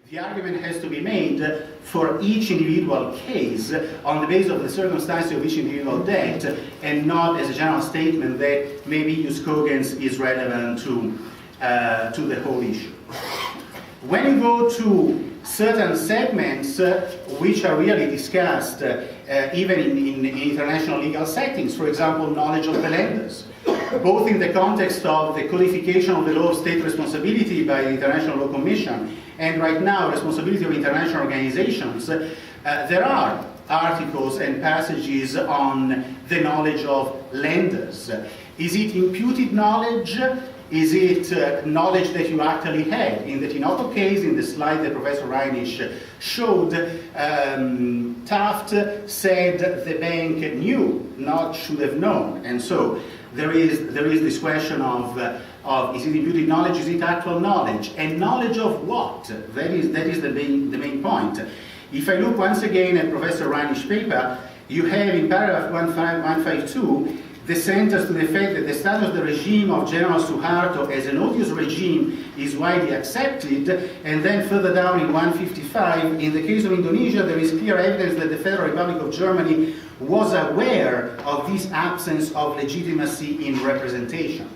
The argument has to be made for each individual case on the basis of the circumstances of each individual debt, and not as a general statement that maybe Use Cogens is relevant to the whole issue. When you go to certain segments which are really discussed even in international legal settings, for example, knowledge of the lenders, both in the context of the codification of the law of state responsibility by the International Law Commission and right now responsibility of international organizations, there are articles and passages on the knowledge of lenders. Is it imputed knowledge? Is it knowledge that you actually had? In the Tinoco case, in the slide that Professor Reinisch showed, Taft said the bank knew, not should have known. And so there is this question of is it imputed knowledge, is it actual knowledge? And knowledge of what? That is the main point. If I look once again at Professor Reinisch's paper, you have in paragraph 152 the sentence to the effect that the status of the regime of General Suharto as an odious regime is widely accepted, and then further down in 155, in the case of Indonesia, there is clear evidence that the Federal Republic of Germany was aware of this absence of legitimacy in representation.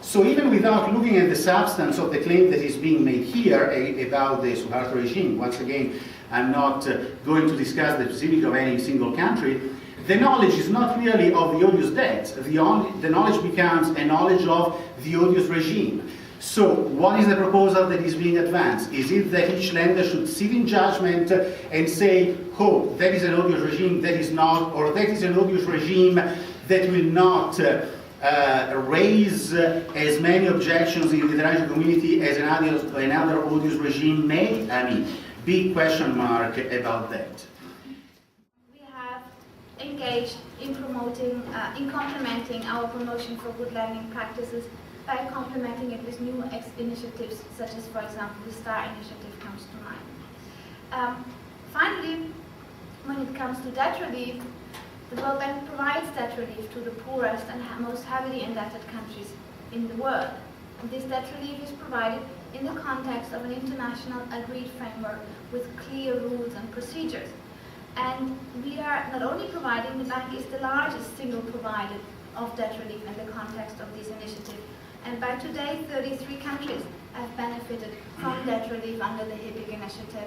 So even without looking at the substance of the claim that is being made here about the Suharto regime, once again, I'm not going to discuss the specifics of any single country, the knowledge is not really of the odious debt. The knowledge becomes a knowledge of the odious regime. So what is the proposal that is being advanced? Is it that each lender should sit in judgment and say, oh, that is an odious regime, that is not, or that is an odious regime that will not raise as many objections in the international community as another odious regime may? I mean, big question mark about that. Engaged in promoting, in complementing our promotion for good lending practices by complementing it with new initiatives, such as, for example, the STAR initiative comes to mind. Finally, when it comes to debt relief, the World Bank provides debt relief to the poorest and most heavily indebted countries in the world. And this debt relief is provided in the context of an international agreed framework with clear rules and procedures. And we are not only providing, the bank is the largest single provider of debt relief in the context of this initiative. And by today, 33 countries have benefited from debt relief under the HIPIC initiative,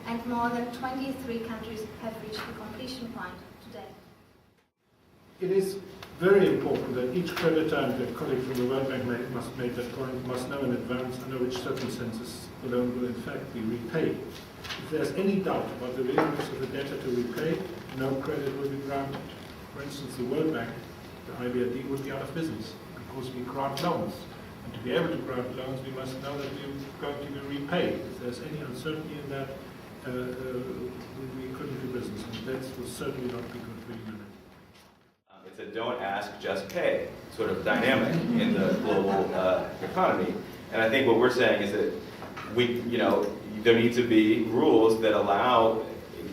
and more than 23 countries have reached the completion point today. It is very important that each creditor, and the colleague from the World Bank must make that point, must know in advance under which circumstances the loan will in fact be repaid. If there's any doubt about the willingness of the debtor to repay, no credit will be granted. For instance, the World Bank, the IBRD, would be out of business because we grant loans. And to be able to grant loans, we must know that we're going to be repaid. If there's any uncertainty in that, we couldn't do business. And that will certainly not be good for humanity. It's a don't ask, just pay sort of dynamic in the global economy. And I think what we're saying is that there need to be rules that allow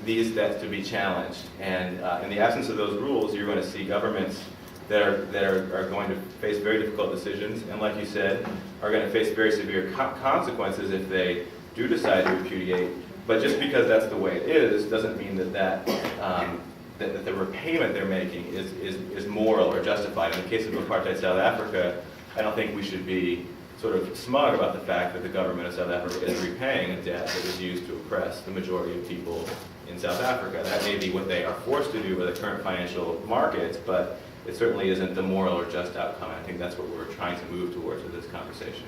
these debts to be challenged. And in the absence of those rules, you're going to see governments that are going to face very difficult decisions, and like you said, are going to face very severe consequences if they do decide to repudiate. But just because that's the way it is, doesn't mean that the repayment they're making is moral or justified. In the case of apartheid South Africa, I don't think we should be sort of smug about the fact that the government of South Africa is repaying a debt that was used to oppress the majority of people in South Africa. That may be what they are forced to do by the current financial markets, but it certainly isn't the moral or just outcome. I think that's what we're trying to move towards with this conversation.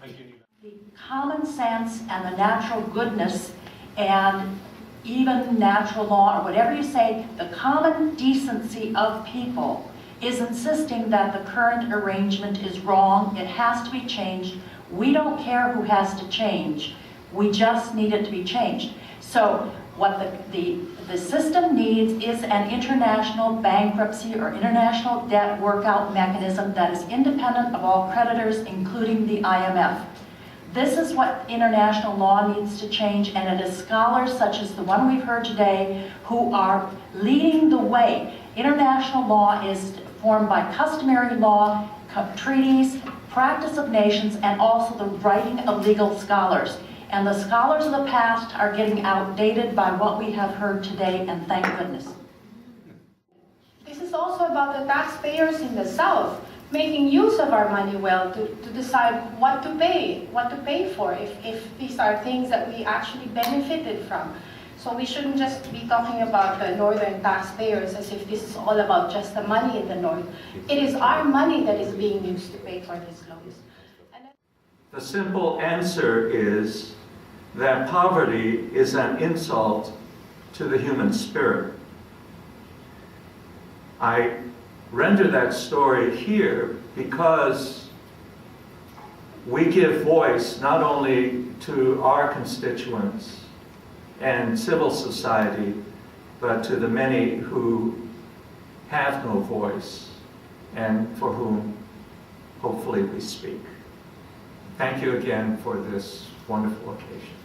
Thank you. The common sense and the natural goodness and even natural law, or whatever you say, the common decency of people is insisting that the current arrangement is wrong. It has to be changed. We don't care who has to change. We just need it to be changed. So what the system needs is an international bankruptcy or international debt workout mechanism that is independent of all creditors, including the IMF. This is what international law needs to change, and it is scholars such as the one we've heard today who are leading the way. International law is formed by customary law. treaties, practice of nations, and also the writing of legal scholars. And the scholars of the past are getting outdated by what we have heard today, and thank goodness. This is also about the taxpayers in the South making use of our money well to decide what to pay for if these are things that we actually benefited from. So we shouldn't just be talking about the northern taxpayers as if this is all about just the money in the north. It is our money that is being used to pay for these loans. The simple answer is that poverty is an insult to the human spirit. I render that story here because we give voice not only to our constituents and civil society, but to the many who have no voice and for whom hopefully we speak. Thank you again for this wonderful occasion.